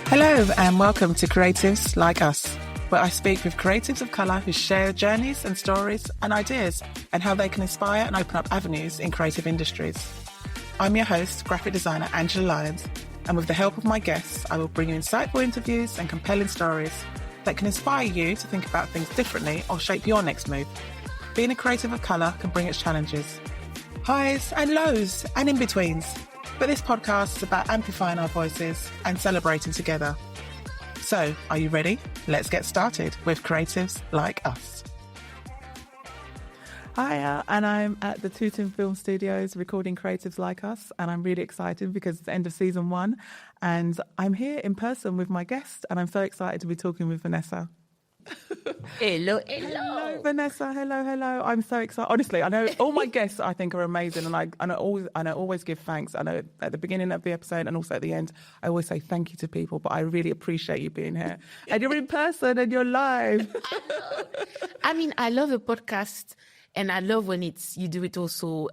Hello and welcome to Creatives Like Us, where I speak with creatives of colour who share journeys and stories and ideas and how they can inspire and open up avenues in creative industries. I'm your host, graphic designer Angela Lyons, and with the help of my guests, I will bring you insightful interviews and compelling stories that can inspire you to think about things differently or shape your next move. Being a creative of colour can bring its challenges, highs and lows and in-betweens. But this podcast is about amplifying our voices and celebrating together. So, are you ready? Let's get started with Creatives Like Us. Hiya, and I'm at the Tooting Film Studios recording Creatives Like Us, and I'm really excited because it's the end of season 1, and I'm here in person with my guest, and I'm so excited to be talking with Vanessa. Hello. Hello, Vanessa. Hello. I'm so excited. Honestly, I know all my guests I think are amazing, and I always give thanks. I know at the beginning of the episode and also at the end, I always say thank you to people, but I really appreciate you being here. And you're in person and you're live. I love a podcast. And I love when you do it also,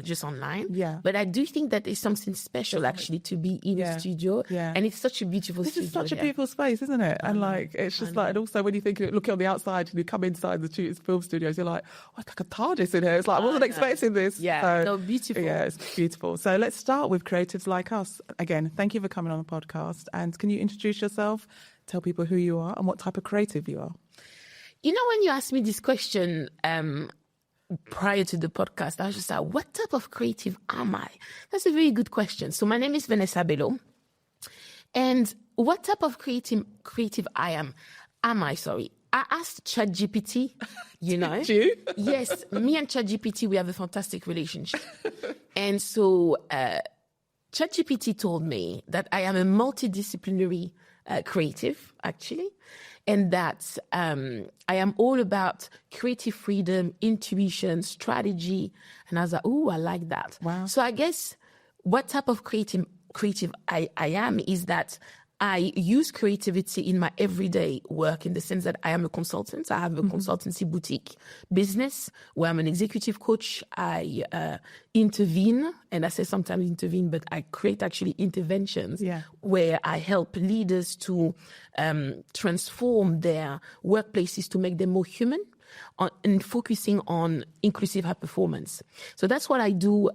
just online. Yeah. But I do think that there's something special actually to be in a studio. Yeah. And it's such a beautiful studio. This is such a beautiful space, isn't it? And it's just and also when you think, look on the outside and you come inside the film studios, you're like, oh, it's like a TARDIS in here. It's like, I wasn't expecting this. Yeah. So, beautiful. Yeah, it's beautiful. So let's start with Creatives Like Us. Again, thank you for coming on the podcast. And can you introduce yourself, tell people who you are and what type of creative you are? You know, when you asked me this question, prior to the podcast, I was just like, what type of creative am I? That's a very good question. So my name is Vanessa Belleau. And what type of creative am I? I asked ChatGPT, Did you? Yes, me and ChatGPT, we have a fantastic relationship. And so ChatGPT told me that I am a multidisciplinary creative, actually. And that I am all about creative freedom, intuition, strategy. And I was like, oh, I like that. Wow. So I guess what type of creative I am is that I use creativity in my everyday work in the sense that I am a consultant. I have a consultancy boutique business where I'm an executive coach. I intervene, and I say sometimes intervene, but I create actually interventions where I help leaders to transform their workplaces to make them more human and focusing on inclusive high performance. So that's what I do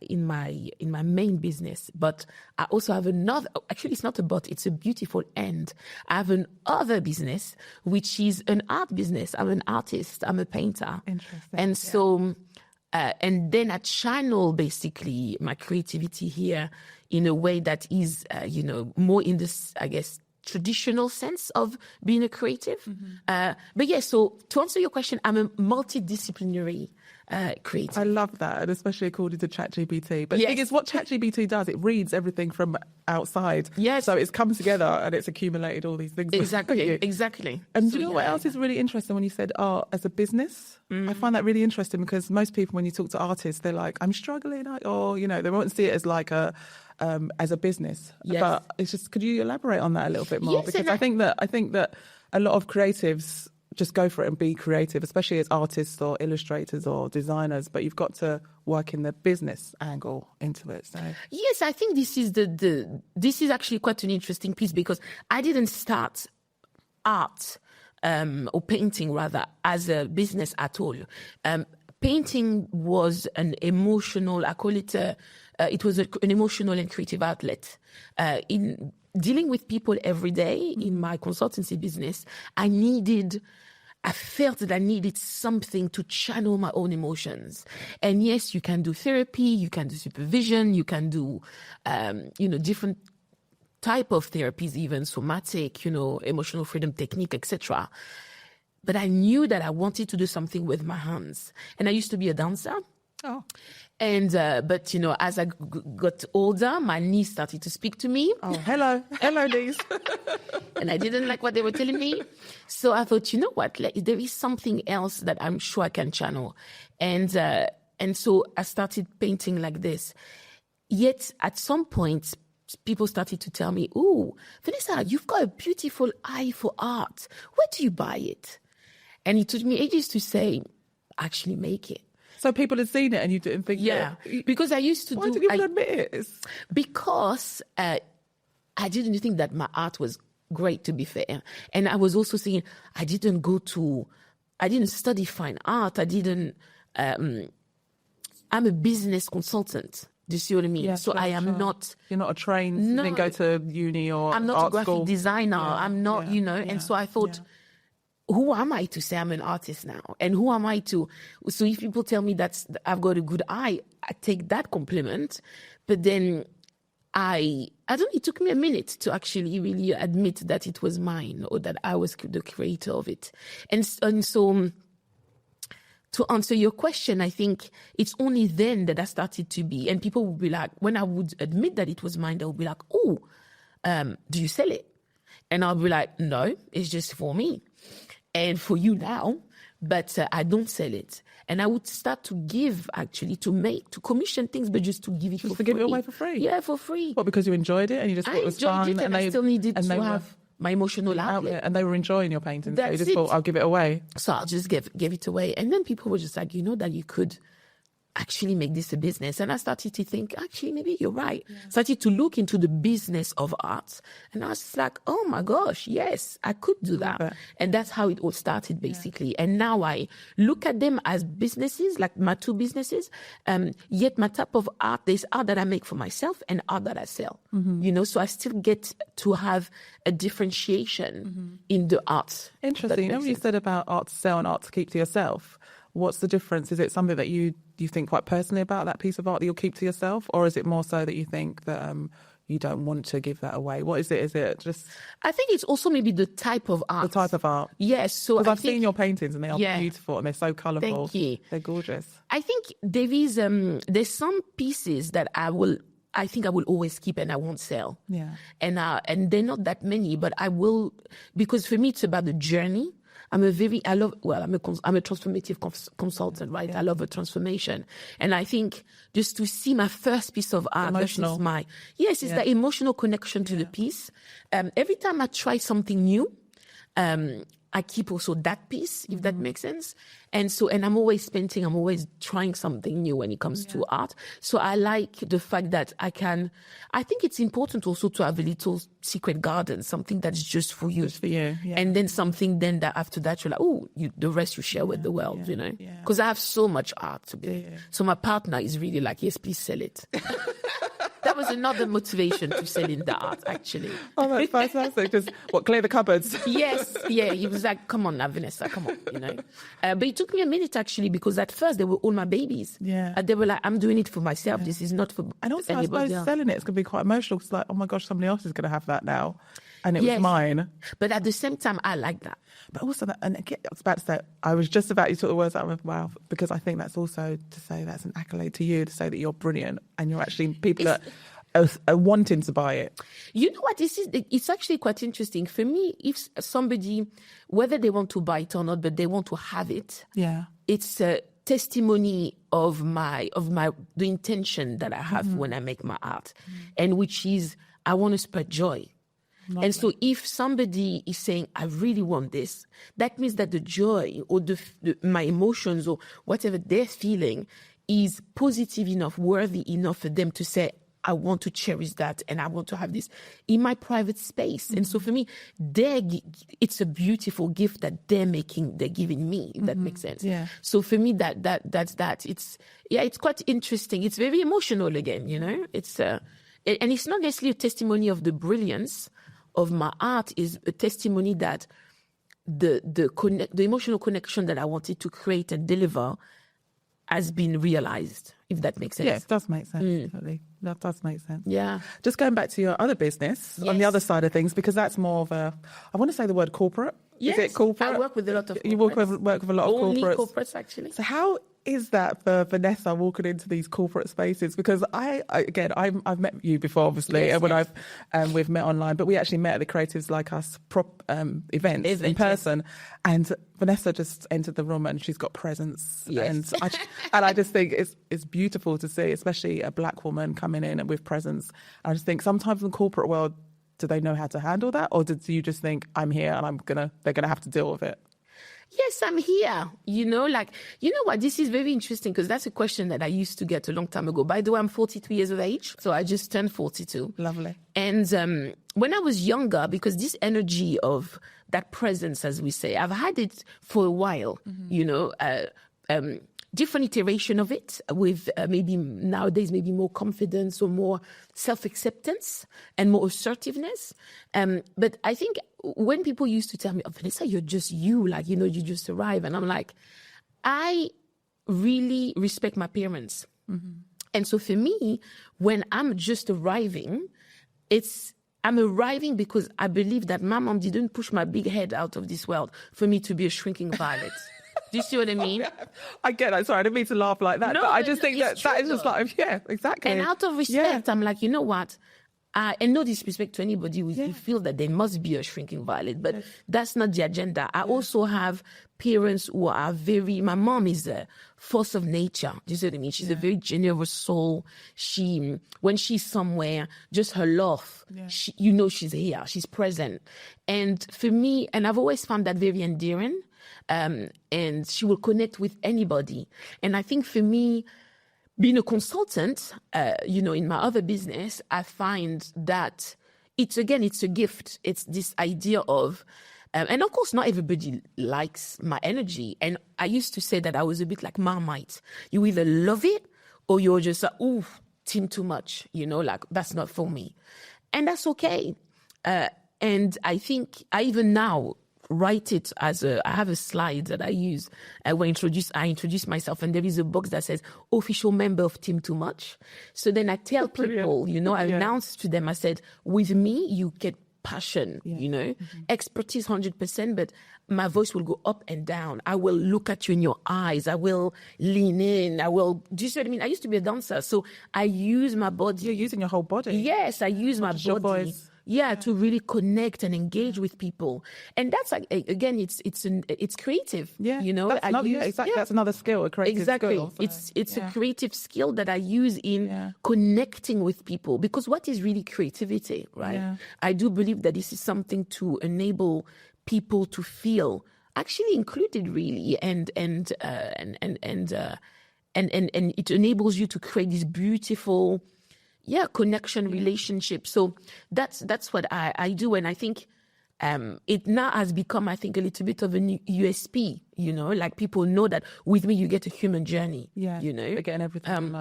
in my main business. But I also have another, actually it's not a but, it's a beautiful end. I have another business, which is an art business. I'm an artist, I'm a painter. Interesting. And so, and then I channel basically my creativity here in a way that is, more in this, I guess, traditional sense of being a creative. But yeah, so to answer your question, I'm a multidisciplinary creative. I love that, and especially according to ChatGPT. But the thing is, what ChatGPT does, it reads everything from outside. Yes. So it's come together and it's accumulated all these things. Exactly. And do you know what else is really interesting when you said art as a business? I find that really interesting because most people, when you talk to artists, they're like, I'm struggling, or, they won't see it as like as a business. Yes. But it's just, could you elaborate on that a little bit more? Yes, because I think that a lot of creatives just go for it and be creative, especially as artists or illustrators or designers, but you've got to work in the business angle into it. So yes, I think this is this is actually quite an interesting piece because I didn't start art or painting rather as a business at all. Painting was an emotional, I call it it was an emotional and creative outlet. In dealing with people every day in my consultancy business, I felt that I needed something to channel my own emotions. And yes, you can do therapy, you can do supervision, you can do, different type of therapies, even somatic, emotional freedom technique, etc. But I knew that I wanted to do something with my hands. And I used to be a dancer. Oh. And, but, as I got older, my knees started to speak to me. Oh, hello knees. And I didn't like what they were telling me. So I thought, you know what, there is something else that I'm sure I can channel. And so I started painting like this. Yet at some point, people started to tell me, "Ooh, Vanessa, you've got a beautiful eye for art. Where do you buy it?" And it took me ages to say, actually make it. So people had seen it and you didn't think that... Yeah, because I used to Why didn't you admit it? Because I didn't think that my art was great, to be fair. And I was also saying, I didn't study fine art. I'm a business consultant. Do you see what I mean? Yeah, so sure, I am not... You're not a trained, you didn't go to uni or I'm not art a graphic school. designer. I'm not, and so I thought, who am I to say I'm an artist now? And who am I to... So if people tell me that I've got a good eye, I take that compliment. But then I don't know, it took me a minute to actually really admit that it was mine or that I was the creator of it. And so... To answer your question, I think it's only then that I started to be, and people would be like, when I would admit that it was mine, they would be like, oh, do you sell it? And I'll be like, no, it's just for me and for you now, but I don't sell it. And I would start to give, actually, to commission things, but just to give it for free. Give it away for free? Yeah, for free. What, because you enjoyed it and you just thought it was fun? I enjoyed it and I still needed to have my emotional outlet. And they were enjoying your paintings, so you just That's thought, I'll give it away. So I'll just give it away. And then people were just like, that you could actually make this a business. And I started to think, actually, maybe you're right. Yeah. Started to look into the business of art. And I was just like, oh my gosh, yes, I could do that. And that's how it all started, basically. Yeah. And now I look at them as businesses, like my two businesses. Yet my type of art, there's art that I make for myself and art that I sell. Mm-hmm. So I still get to have a differentiation in the arts. Interesting. When you said about art to sell and art to keep to yourself, what's the difference? Is it something that you think quite personally about, that piece of art that you'll keep to yourself? Or is it more so that you think that you don't want to give that away? What is it? Is it just... I think it's also maybe the type of art. The type of art. Yes. So because I've seen your paintings and they are beautiful and they're so colourful. Thank you. They're gorgeous. I think there's some pieces that I think I will always keep and I won't sell. Yeah. And they're not that many, but I will, because for me it's about the journey. I'm a transformative consultant, right? Yeah. I love a transformation. And I think just to see my first piece of art versus it's that emotional connection to the piece. Every time I try something new, I keep also that piece, if that makes sense. And I'm always painting, I'm always trying something new when it comes to art. So I like the fact that I think it's important also to have a little secret garden, something that's just for you. Just for you, yeah. And then something then that after that you're like, the rest you share with the world, Because I have so much art to be. Yeah. So my partner is really like, yes, please sell it. That was another motivation to selling the art, actually. Oh, that's fantastic. Just, clear the cupboards? Yes, yeah. He was like, come on now, Vanessa, come on, But it took me a minute, actually, because at first they were all my babies. Yeah. They were like, I'm doing it for myself. Yeah. This is not for and also, anybody I suppose else. selling it's going to be quite emotional. It's like, oh my gosh, somebody else is going to have that now. And it was mine. But at the same time, I like that. But also, I was about to say, I was just about to sort of words out of my mouth, because I think that's also to say that's an accolade to you, to say that you're brilliant and you're actually people that are wanting to buy it. You know what? It's actually quite interesting. For me, if somebody, whether they want to buy it or not, but they want to have it, it's a testimony of the intention that I have when I make my art, and which is I want to spread joy. Lovely. And so if somebody is saying, I really want this, that means that the joy or my emotions or whatever they're feeling is positive enough, worthy enough for them to say, I want to cherish that and I want to have this in my private space. And so for me, it's a beautiful gift that they're giving me, if that makes sense. Yeah. So for me, that's that. It's quite interesting. It's very emotional again, It's and it's not necessarily a testimony of the brilliance of my art, is a testimony that the emotional connection that I wanted to create and deliver has been realized, if that makes sense. Yeah, it does make sense. Definitely. That does make sense. Yeah. Just going back to your other business, on the other side of things, because that's more of I want to say the word corporate. Yes. Is it corporate? I work with a lot of corporates. You work with a lot of corporates. Only corporates, actually. So how is that for Vanessa walking into these corporate spaces? Because I've met you before, obviously, and when we've met online, but we actually met at the Creatives Like Us events in person, and Vanessa just entered the room and she's got presence, and I just think it's beautiful to see, especially a black woman coming in with presence. I just think sometimes in the corporate world, do they know how to handle that, or do you just think I'm here and they're gonna have to deal with it? yes, I'm here. You know what? This is very interesting because that's a question that I used to get a long time ago. By the way, I'm 42 years of age, so I just turned 42. Lovely. And when I was younger, because this energy of that presence, as we say, I've had it for a while, different iteration of it with maybe nowadays maybe more confidence or more self-acceptance and more assertiveness. But I think when people used to tell me, oh, Vanessa, you're just you, like, you just arrive. And I'm like, I really respect my parents. Mm-hmm. And so for me, when I'm just arriving, I'm arriving because I believe that my mom didn't push my big head out of this world for me to be a shrinking violet. Do you see what I mean? I get that. Sorry, I didn't mean to laugh like that. No, but I just think that is just like, yeah, exactly. And out of respect, I'm like, you know what? And no disrespect to anybody who feel that there must be a shrinking violet, but that's not the agenda. I also have parents who are my mom is a force of nature. Do you see what I mean? She's a very generous soul. When she's somewhere, just her love, she's here, she's present. And for me, and I've always found that very endearing. And she will connect with anybody. And I think for me, being a consultant, in my other business, I find that it's a gift. It's this idea of, and of course, not everybody likes my energy. And I used to say that I was a bit like Marmite. You either love it or you're just like, ooh, team too much, that's not for me. And that's okay. And I think I even now write it I have a slide that I use when I introduce myself, and there is a box that says official member of Team Too Much. So then I tell people, I announce to them, I said, with me, you get passion, expertise 100%, but my voice will go up and down. I will look at you in your eyes. I will lean in. do you see what I mean? I used to be a dancer, so I use my body. You're using your whole body. Yes, I use my body. To really connect and engage with people. And that's like, again, it's creative. Yeah. Exactly. That's another skill, a creative skill. It's a creative skill that I use in connecting with people, because what is really creativity, right? Yeah. I do believe that this is something to enable people to feel actually included, really, and it enables you to create this beautiful connection, relationship. So that's what I do. And I think it now has become, I think, a little bit of a USP, like people know that with me, you get a human journey, They're getting everything,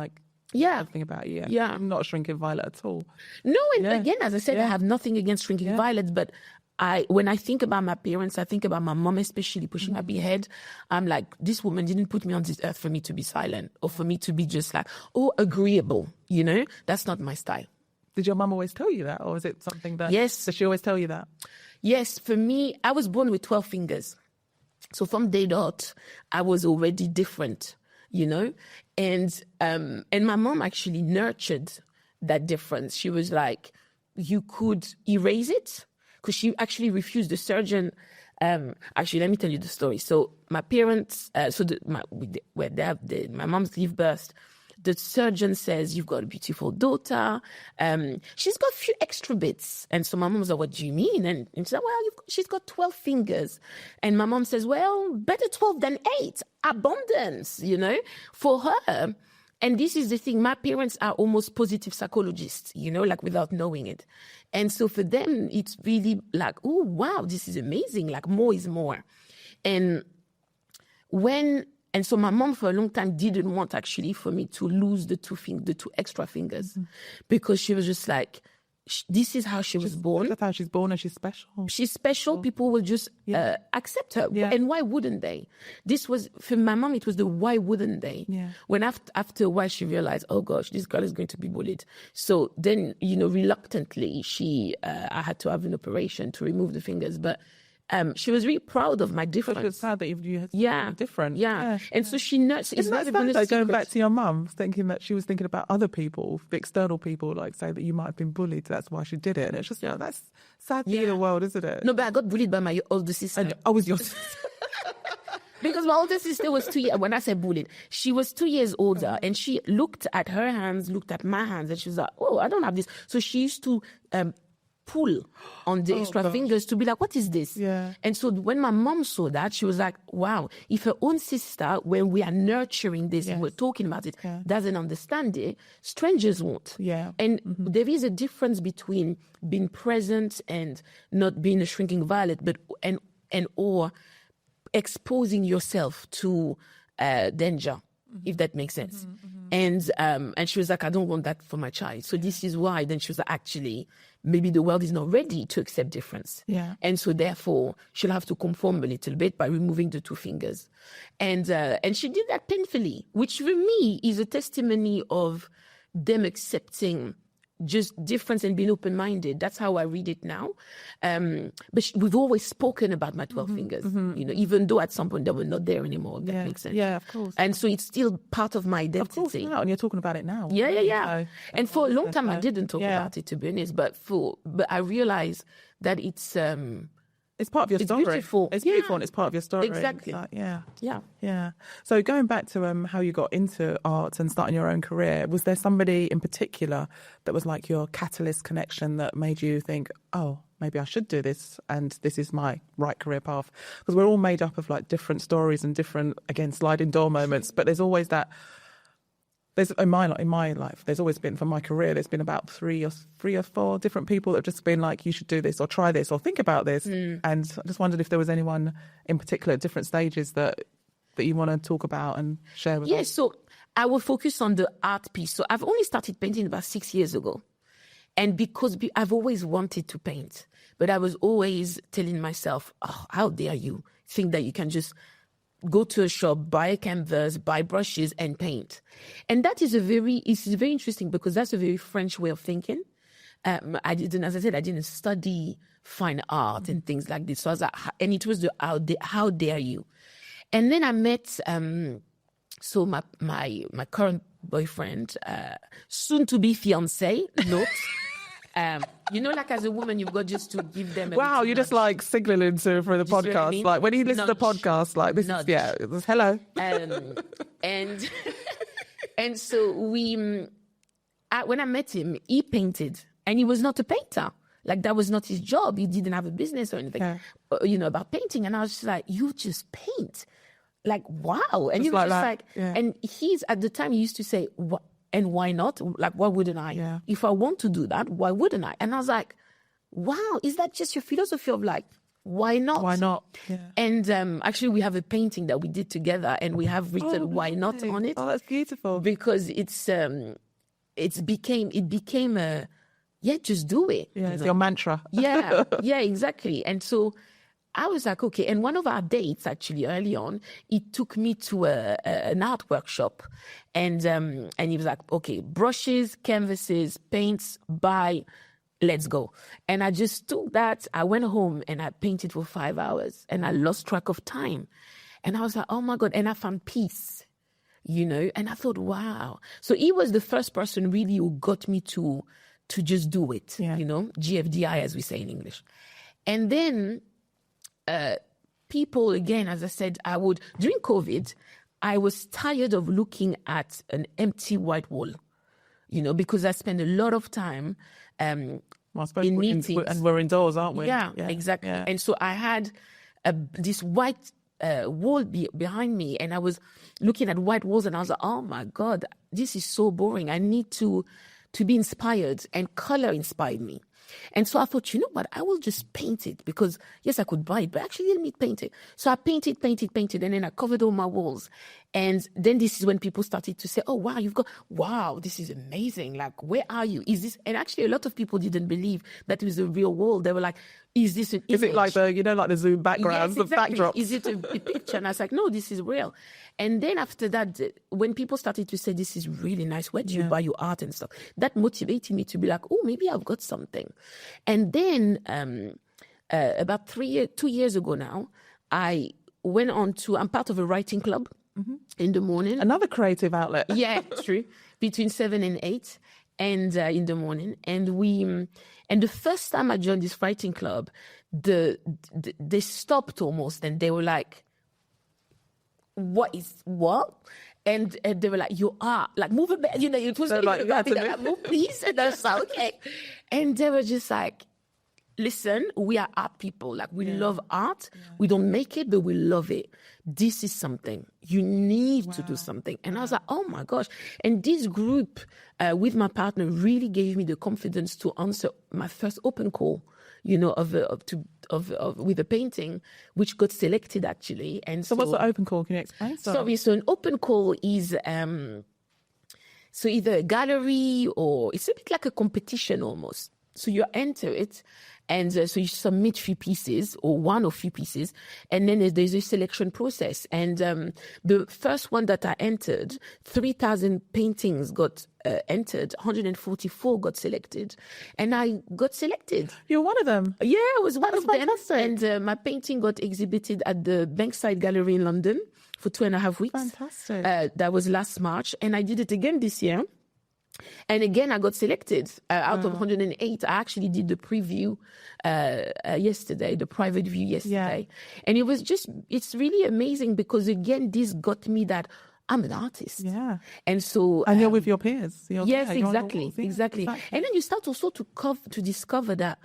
everything about you. Yeah. I'm not a shrinking violet at all. No, and again, as I said, I have nothing against shrinking violets, but when I think about my parents, I think about my mom, especially pushing my big head. I'm like, this woman didn't put me on this earth for me to be silent or for me to be just like, agreeable. That's not my style. Did your mom always tell you that, or is it something that? Yes. Does she always tell you that? Yes, for me, I was born with 12 fingers. So from day dot, I was already different, and my mom actually nurtured that difference. She was like, you could erase it, because she actually refused. The surgeon, actually, let me tell you the story. So my parents, my mom's gave birth. The surgeon says, you've got a beautiful daughter. She's got a few extra bits. And so my mom was like, what do you mean? And she said, well, she's got 12 fingers. And my mom says, well, better 12 than 8. Abundance, for her. And this is the thing. My parents are almost positive psychologists, like without knowing it. And so for them, it's really like, oh, wow, this is amazing. Like more is more. And so my mom for a long time didn't want actually for me to lose the two extra fingers, because she was just like, this is how she was born. That's how she's born, and she's special. She's special. People will just accept her. Yeah. And why wouldn't they? This was, for my mom, it was the why wouldn't they? Yeah. When after a while she realized, oh gosh, this girl is going to be bullied. So then, reluctantly, I had to have an operation to remove the fingers. But she was really proud of my difference. It's sad that you had different. Yeah. And so she knows. Isn't that sad, like, going back to your mum, thinking that she was thinking about other people, the external people, like say that you might have been bullied, that's why she did it. And it's just, that's sad in the world, isn't it? No, but I got bullied by my older sister. And I was your sister. Because my older sister was 2 years, when I say bullied, she was 2 years older, and she looked at her hands, looked at my hands, and she was like, oh, I don't have this. So she used to pull on the extra fingers to be like, what is this? Yeah. And so when my mom saw that, she was like, wow, if her own sister, when we are nurturing this, Yes. we're talking about it, Yeah. doesn't understand it, strangers won't. Yeah. And there is a difference between being present and not being a shrinking violet, but or exposing yourself to danger, if that makes sense. And she was like, I don't want that for my child. So this is why. Then she was like, actually, maybe the world is not ready to accept difference. Yeah. And so therefore, she'll have to conform a little bit by removing the 2 fingers. And she did that painfully, which for me is a testimony of them accepting just difference and being open-minded. That's how I read it now. But we've always spoken about my 12 fingers, even though at some point they were not there anymore. If that makes sense. Yeah, of course. And so it's still part of my identity. Of course, now, and you're talking about it now. Yeah. So, and for a long time, I didn't talk Yeah. about it, to be honest. But I realized that it's part of your story. beautiful. It's beautiful, and it's part of your story. Exactly. It's like, yeah. Yeah. So going back to how you got into art and starting your own career, was there somebody in particular that was like your catalyst connection that made you think, oh, maybe I should do this and this is my right career path? Because we're all made up of like different stories and different, again, sliding door moments, but there's always that. There's in my life, there's always been, for my career, there's been about three or 4 different people that have just been like, you should do this or try this or think about this. And I just wondered if there was anyone in particular at different stages that you want to talk about and share with us. Yes, so I will focus on the art piece. So I've only started painting about 6 years ago. And because I've always wanted to paint, but I was always telling myself, oh, how dare you think that you can just go to a shop, buy a canvas, buy brushes and paint. And that is it's very interesting because that's a very French way of thinking. As I said, I didn't study fine art and things like this. So I was like, and it was how dare you? And then I met, so my current boyfriend, soon to be fiancé, note. Like as a woman, you've got just to give them. Wow, you're just like signaling for the podcast. What I mean? Like when you listen to the podcast, like this Nudge. is, it was hello. And so when I met him, he painted and he was not a painter. Like that was not his job. He didn't have a business or anything, about painting. And I was just like, you just paint. Like, wow. And Just he was like just that. like, Yeah. and at the time he used to say, and why not? Like, why wouldn't I? Yeah. If I want to do that, why wouldn't I? And I was like, wow, is that just your philosophy of like, why not? Why not? Yeah. And actually, we have a painting that we did together, and we have written "Why not" on it. Oh, that's beautiful. Because it became a just do it. Yeah, it's your mantra. Yeah, exactly. And so I was like, okay. And one of our dates, actually, early on, he took me to an art workshop, and he was like, okay, brushes, canvases, paints, buy. Let's go. And I just took that. I went home and I painted for 5 hours and I lost track of time. And I was like, oh my God. And I found peace, and I thought, wow. So he was the first person really who got me to just do it, GFDI, as we say in English. And then people, again, as I said, during COVID, I was tired of looking at an empty white wall, because I spent a lot of time Well, I suppose in we're meetings. and we're indoors, aren't we? Yeah, exactly. Yeah. And so I had this white wall behind me, and I was looking at white walls, and I was like, oh my God, this is so boring. I need to be inspired, and color inspired me. And so I thought, you know what, I will just paint it, because yes, I could buy it, but actually let me paint it. So I painted, and then I covered all my walls. And then this is when people started to say, oh, wow, this is amazing. Like, where are you? Is this? And actually a lot of people didn't believe that it was a real wall. They were like, is this an image? Is it like the Zoom backgrounds, Yes, exactly. the backdrops? Is it a picture? And I was like, no, this is real. And then after that, when people started to say, this is really nice, where do you buy your art and stuff? That motivated me to be like, oh, maybe I've got something. And then about 2 years ago now, I went on I'm part of a writing club in the morning. Another creative outlet. Yeah, true. Between 7 and 8 and in the morning. And the first time I joined this writing club, they stopped almost, and they were like, what? And they were like, you are like, move it, it was like, you had to move. move, please. And I was like, okay. And they were just like, listen, we are art people. Like, we love art. We don't make it, but we love it. This is something. You need to do something. And I was like, oh my gosh. And this group with my partner really gave me the confidence to answer my first open call, with a painting, which got selected actually. And so what's the open call? Can you explain? Sorry, so an open call is so either a gallery or it's a bit like a competition almost. So you enter it, and so you submit 3 pieces or 1 or 3 pieces, and then there's a selection process. And the first one that I entered, 3,000 paintings got entered, 144 got selected, and I got selected. You're one of them? Yeah, I was one of fantastic. them. And my painting got exhibited at the Bankside Gallery in London for 2.5 weeks. Fantastic. That was last March, and I did it again this year. And again, I got selected out of 108. I actually did the preview yesterday, the private view yesterday. Yeah. And it's really amazing because, again, this got me that I'm an artist. Yeah. And so... And you're with your peers. Yes, exactly. And then you start also to discover that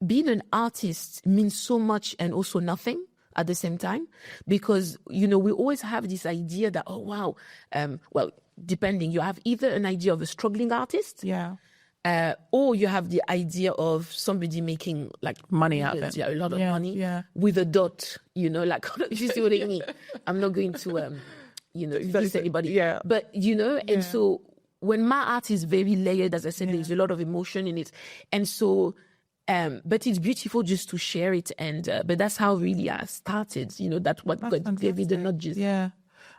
being an artist means so much and also nothing at the same time. Because, we always have this idea that, oh, wow, depending, you have either an idea of a struggling artist, or you have the idea of somebody making like money out of it, a lot of money, with a dot, like, you see what I mean? I'm not going to, diss anybody, but and so when my art is very layered, as I said, there's a lot of emotion in it, and so. But it's beautiful just to share it, and but that's how really I started. That's what gave me the nudges. Yeah.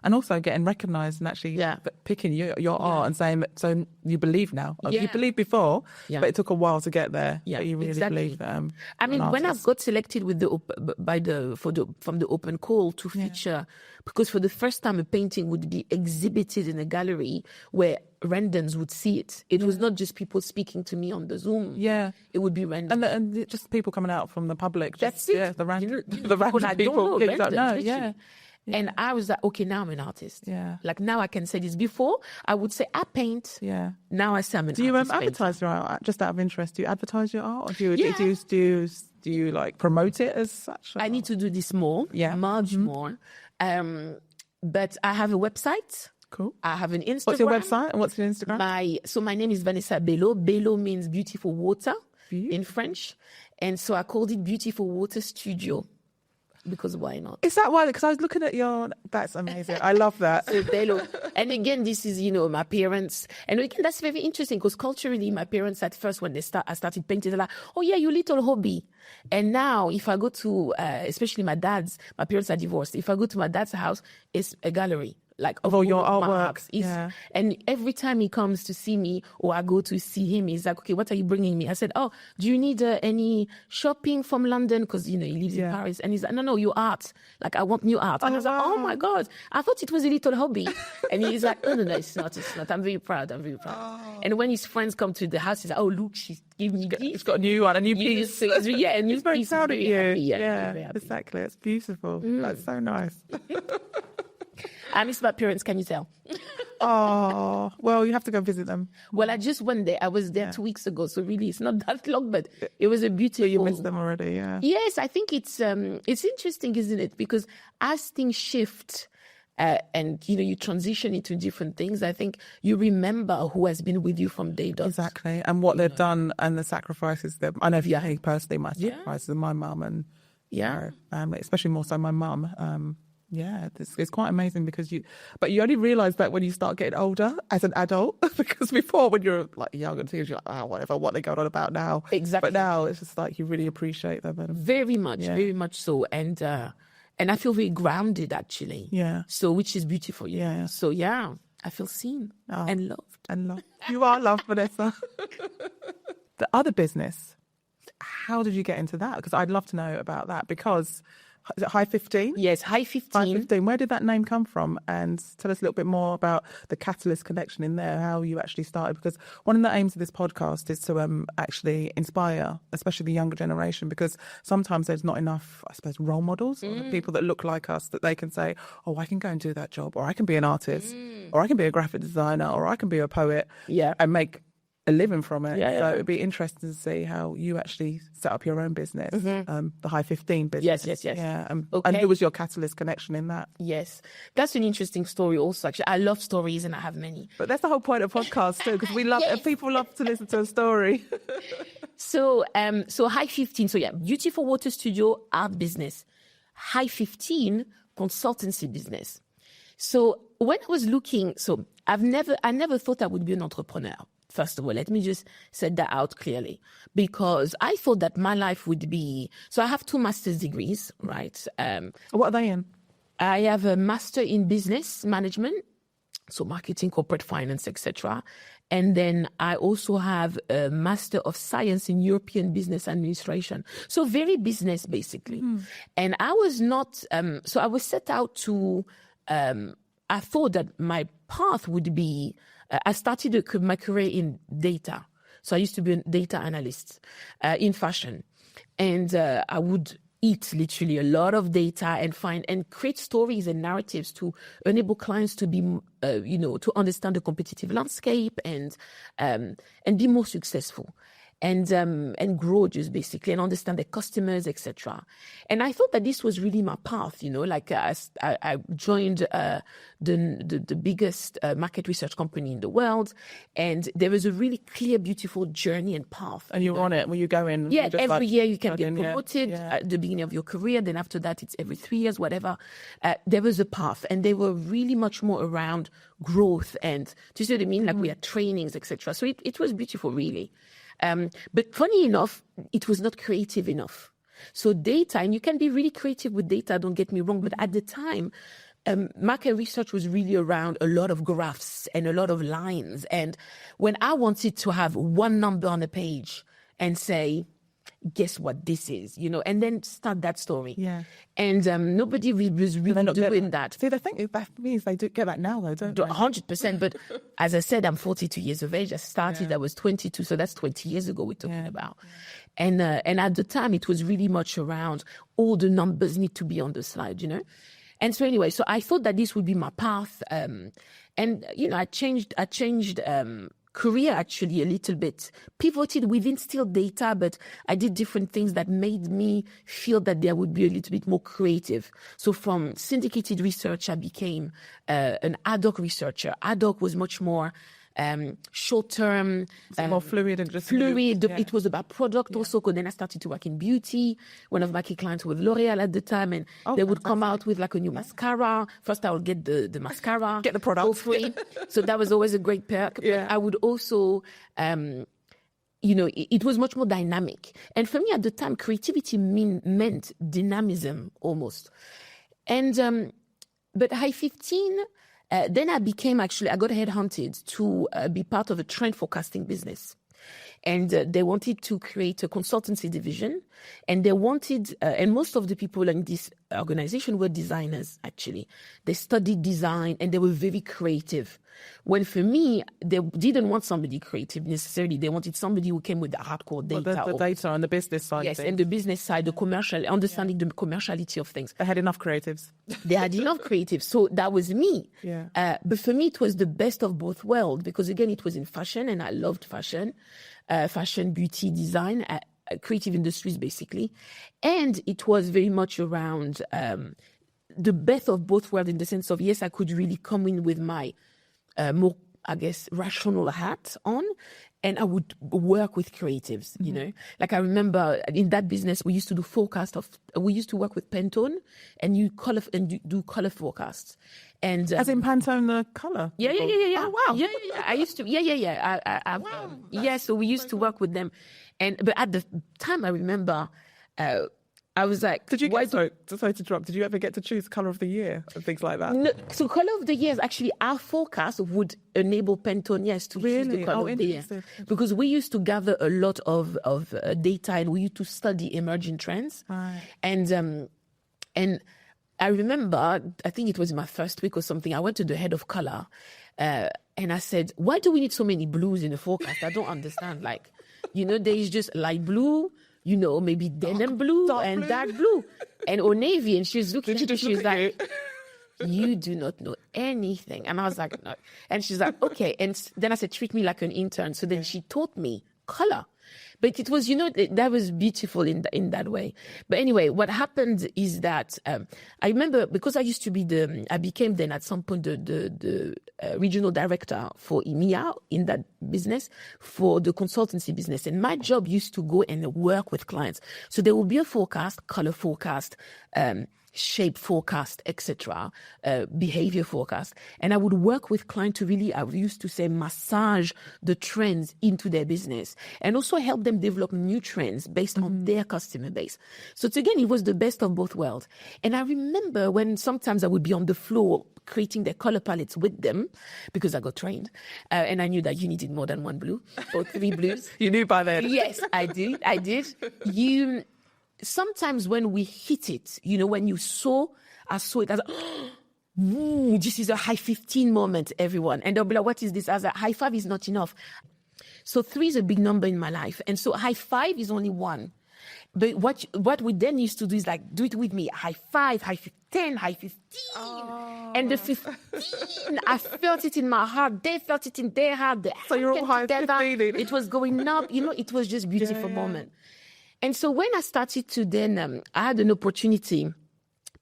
And also getting recognised and actually picking your art and saying, so you believe now. You believed before, but it took a while to get there. Yeah, but you really believe that. I mean, when I got selected with from the open call to feature, because for the first time a painting would be exhibited in a gallery where randoms would see it. It was not just people speaking to me on the Zoom. Yeah, it would be random and just people coming out from the public. That's it. Yeah, the random people. Don't know. Yeah. And I was like, okay, now I'm an artist. Yeah. Like, now I can say this. Before, I would say, I paint. Yeah. Now I say I'm an artist. Do you advertise your art? Just out of interest, do you advertise your art? Or do you like promote it as such? I need to do this more. Yeah. Much more. But I have a website. Cool. I have an Instagram. What's your website and what's your Instagram? So my name is Vanessa Belleau. Belleau means beautiful water in French. And so I called it Beautiful Water Studio. Because why not? Is that why? Because I was looking at that's amazing. I love that. So Belleau. And again, this is, my parents. And again, that's very interesting because culturally, my parents at first, when I started painting, they're like, oh yeah, your little hobby. And now if I go to, especially my parents are divorced. If I go to my dad's house, it's a gallery. Like of all your artworks. Yeah. And every time he comes to see me or I go to see him, he's like, okay, what are you bringing me? I said, oh, do you need any shopping from London? Because, he lives in Paris. And he's like, no, your art. Like, I want new art. And I was like, oh my God, I thought it was a little hobby. And he's like, no, it's not. I'm very proud. Oh. And when his friends come to the house, he's like, oh, look, she's giving me this. It's got a new one, a new piece. And he's very proud of you. Yeah, exactly. It's beautiful. That's so nice. I miss my parents, can you tell? Oh, well, you have to go visit them. Well, I just went there. I was there 2 weeks ago, so really it's not that long, but it was a beautiful... So you miss them already, yeah. Yes, I think it's interesting, isn't it? Because as things shift and, you transition into different things, I think you remember who has been with you from day dot. Exactly, and what they've done and the sacrifices. I know for me personally, my sacrifices, my mum and family, especially more so my mum. It's quite amazing because you only realise that when you start getting older as an adult, because before when you're like young and you're like, whatever, what they're going on about now. Exactly. But now it's just like you really appreciate them. Very much so. And I feel very grounded actually. Yeah. So which is beautiful. Yeah. So I feel seen and loved. You are loved, Vanessa. The other business, how did you get into that? Because I'd love to know about that because... Is it High 15? Yes, High 15. High 15. Where did that name come from? And tell us a little bit more about the catalyst connection in there, how you actually started. Because one of the aims of this podcast is to actually inspire, especially the younger generation, because sometimes there's not enough, I suppose, role models or people that look like us that they can say, oh, I can go and do that job, or I can be an artist, or I can be a graphic designer, or I can be a poet and make a living from it. Yeah, yeah. So it'd be interesting to see how you actually set up your own business, the High 15 business. Yes. Yeah. And Okay. who was your catalyst connection in that? Yes, that's an interesting story also. Actually, I love stories and I have many. But that's the whole point of podcasts too, because we love people love to listen to a story. So High 15. So yeah, Beauty for Water Studio, art business. High 15, consultancy business. So when I was looking, so I never thought I would be an entrepreneur. First of all, let me just set that out clearly, because I thought that my life would be, so I have 2 master's degrees, right? What are they in? I have a master in business management, so marketing, corporate finance, etc. And then I also have a master of science in European business administration. So very business, basically. And I was not, so I was set out to, I thought that my path would be, I started my career in data. So I used to be a data analyst in fashion. And I would eat literally a lot of data and find and create stories and narratives to enable clients to be, to understand the competitive landscape and be more successful. And grow just basically and understand their customers, etc. And I thought that this was really my path, like I joined the biggest market research company in the world, and there was a really clear, beautiful journey and path. And you were on it. Were you going? Yeah, every year you can get promoted at the beginning of your career. Then after that, it's every 3 years, whatever. There was a path, and they were really much more around growth. And do you see what I mean? Like we had trainings, etc. So it was beautiful, really. But funny enough, it was not creative enough. So data, and you can be really creative with data, don't get me wrong, but at the time, market research was really around a lot of graphs and a lot of lines. And when I wanted to have one number on a page and say, guess what this is, and then start that story. Yeah. And nobody was really doing that. See, the thing that means they do get that now, though, don't they? 100%. But as I said, I'm 42 years of age. I started, I was 22. So that's 20 years ago we're talking about. And at the time, it was really much around all the numbers need to be on the slide, And so anyway, so I thought that this would be my path. I changed career actually a little bit, pivoted within still data, but I did different things that made me feel that there would be a little bit more creative. So from syndicated research, I became an ad hoc researcher. Ad hoc was much more short-term. More fluid and just... Fluid. Yeah. It was about product also, because then I started to work in beauty. One of my key clients was L'Oreal at the time, and they would come out with like a new mascara. First, I would get the mascara. Get the product. For free. So that was always a great perk. Yeah. But I would also... it was much more dynamic. And for me at the time, creativity meant dynamism almost. And, but High 15, then I got headhunted to be part of a trend forecasting business. And they wanted to create a consultancy division. And they wanted, and most of the people in this organization were designers, actually. They studied design and they were very creative. When for me, they didn't want somebody creative necessarily. They wanted somebody who came with the hardcore data. The data and the business side. Yes, and the business side, the commercial, understanding the commerciality of things. They had enough creatives. They had enough creatives. So that was me. Yeah. But for me, it was the best of both worlds, because again, it was in fashion and I loved fashion. Fashion, beauty, design, creative industries, basically. And it was very much around the best of both worlds, in the sense of, yes, I could really come in with my more, I guess, rational hat on, and I would work with creatives, Like I remember in that business, we used to do we used to work with Pantone and you do color forecasts. And as in Pantone, the color? Yeah. Oh, wow. Yeah. I used to, yeah. So we used to work with them. But at the time, I remember, I was like, sorry to interrupt, did you ever get to choose colour of the year and things like that? No, so colour of the year is actually our forecast would enable Pantone, to choose the colour of the year. Because we used to gather a lot of data and we used to study emerging trends. Right. And I remember, I think it was my first week or something, I went to the head of colour and I said, why do we need so many blues in the forecast? I don't understand. Like, there is just light blue, maybe denim blue and dark blue, or navy. And she's looking at me, she's like, you do not know anything. And I was like, no. And she's like, okay. And then I said, treat me like an intern. So then she taught me color. But it was, that was beautiful in that way. But anyway, what happened is that I remember, because I became then at some point the regional director for EMEA in that business, for the consultancy business. And my job used to go and work with clients. So there will be a forecast, color forecast, shape forecast, etc., behavior forecast. And I would work with clients to really, I used to say, massage the trends into their business and also help them develop new trends based on their customer base. So again, it was the best of both worlds. And I remember when sometimes I would be on the floor creating their color palettes with them because I got trained. And I knew that you needed more than one blue or 3 blues. You knew by then. Yes, I did. Sometimes when we hit it, when I saw it, I was like, ooh, this is a high 15 moment, everyone. And they'll be like, what is this? I was like, high 5 is not enough. So 3 is a big number in my life. And so high 5 is only 1. But what we then used to do is like, do it with me. High 5, high 10, high 15. Oh. And the 15, I felt it in my heart. They felt it in their heart. So you're all high 15. It was going up. It was just beautiful moment. And so when I started to then, I had an opportunity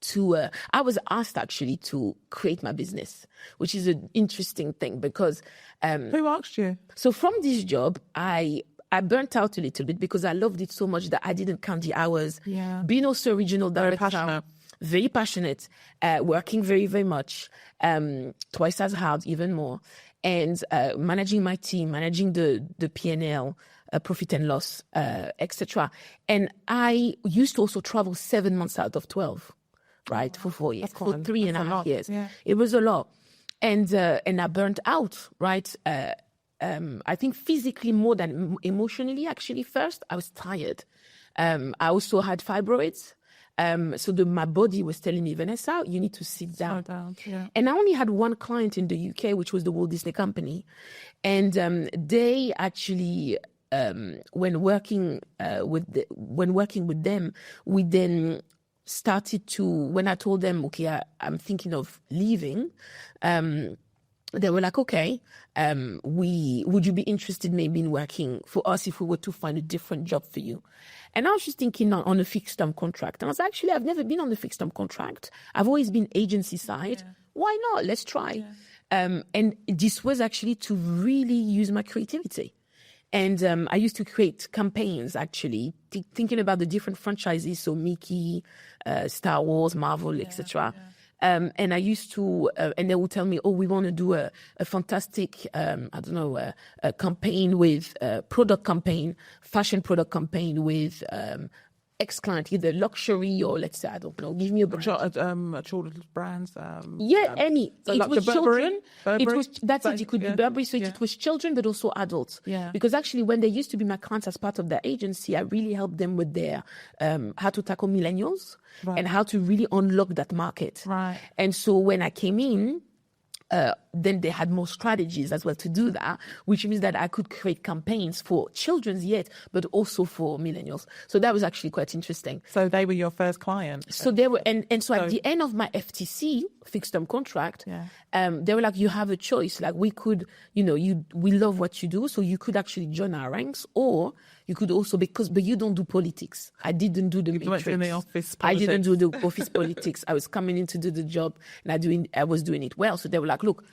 to, I was asked actually to create my business, which is an interesting thing because... Who asked you? So from this job, I burnt out a little bit because I loved it so much that I didn't count the hours. Yeah. Being also regional director. Very passionate, working very, very much, twice as hard, even more, and managing my team, managing the P&L, profit and loss, etc. And I used to also travel 7 months out of 12, right, for 4 years, for 3.5 years. Yeah. It was a lot. And I burnt out, right? I think physically more than emotionally, actually, first. I was tired. I also had fibroids. So my body was telling me, Vanessa, you need to sit down. Yeah. And I only had one client in the UK, which was the Walt Disney Company. And they actually... when working with them, we then started to, when I told them, okay, I'm thinking of leaving, they were like, okay, would you be interested maybe in working for us if we were to find a different job for you? And I was just thinking on a fixed term contract. And I was actually, I've never been on a fixed term contract. I've always been agency side. Yeah. Why not? Let's try. Yeah. And this was actually to really use my creativity. And I used to create campaigns, actually, thinking about the different franchises, so Mickey, Star Wars, Marvel, etc. Yeah. And I used to, and they would tell me, oh, we want to do a fantastic, a campaign with product campaign, fashion product campaign with X-client, either luxury or, let's say, I don't know, give me a brand. Children's brands. Any. So it like was children. Burberry? It could be Burberry, so it was children, but also adults. Yeah. Because actually, when they used to be my clients as part of their agency, I really helped them with their how to tackle millennials and how to really unlock that market. Right. And so when I came in, then they had more strategies as well to do that, which means that I could create campaigns for children's yet, but also for millennials. So that was actually quite interesting. So they were your first client. So they were, and so at the end of my FTC fixed term contract, they were like, you have a choice. Like we could, we love what you do, so you could actually join our ranks, or you could also, but you don't do politics. I didn't do the matrix. Went in the office politics. I didn't do the office politics. I was coming in to do the job, and I was doing it well. So they were like, look,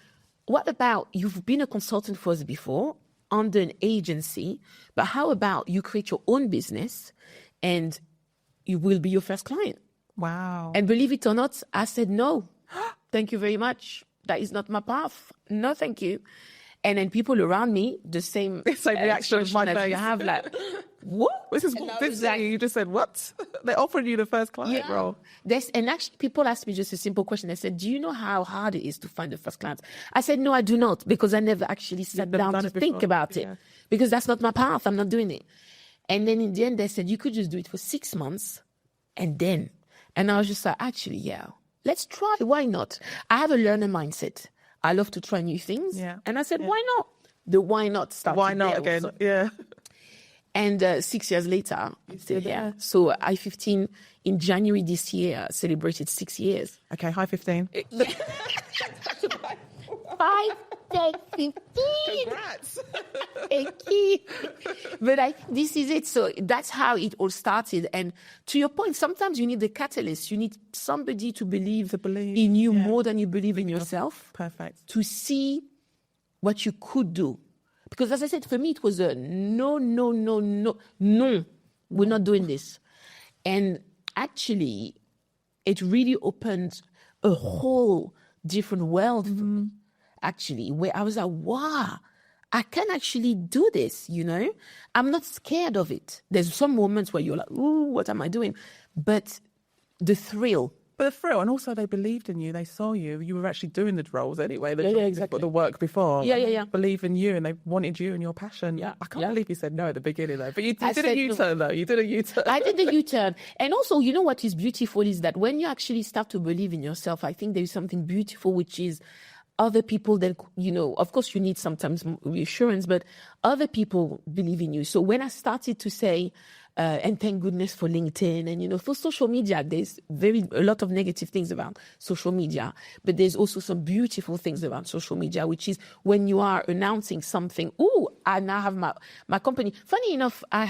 what about, you've been a consultant for us before under an agency, but how about you create your own business and you will be your first client? Wow. And believe it or not, I said, no, thank you very much. That is not my path. No, thank you. And then people around me, the same reaction as my face. You have, like, what? This is you just said, what? They offered you the first client role. And actually, people asked me just a simple question. They said, do you know how hard it is to find the first client? I said, no, I do not, because I never actually sat down to think about it, because that's not my path. I'm not doing it. And then in the end, they said, you could just do it for 6 months and I was just like, actually, yeah, let's try. Why not? I have a learner mindset. I love to try new things. Yeah. And I said, why not? The why not started. Why not again? Also. Yeah. And 6 years later, I'm still here. So I-15 in January this year celebrated 6 years. Okay, hi 15. 5, 10, 15. Congrats. Thank you. But this is it. So that's how it all started. And to your point, sometimes you need the catalyst. You need somebody to believe in you more than you believe in yourself. Perfect. To see what you could do. Because as I said, for me, it was a no, we're not doing this. And actually, it really opened a whole different world for me, actually, where I was like, wow, I can actually do this, you know? I'm not scared of it. There's some moments where you're like, ooh, what am I doing? But the thrill. But the thrill, and also they believed in you. They saw you. You were actually doing the roles anyway. Exactly. The work before. Yeah. Believe in you, and they wanted you and your passion. Yeah. I can't believe you said no at the beginning, though. But you did said a U-turn, though. You did a U-turn. I did the U-turn. And also, you know what is beautiful is that when you actually start to believe in yourself, I think there is something beautiful, which is other people that, you know, of course you need sometimes reassurance, but other people believe in you. So when I started to say, and thank goodness for LinkedIn, and, you know, for social media, there's a lot of negative things about social media, but there's also some beautiful things about social media, which is when you are announcing something, I now have my company. Funny enough, I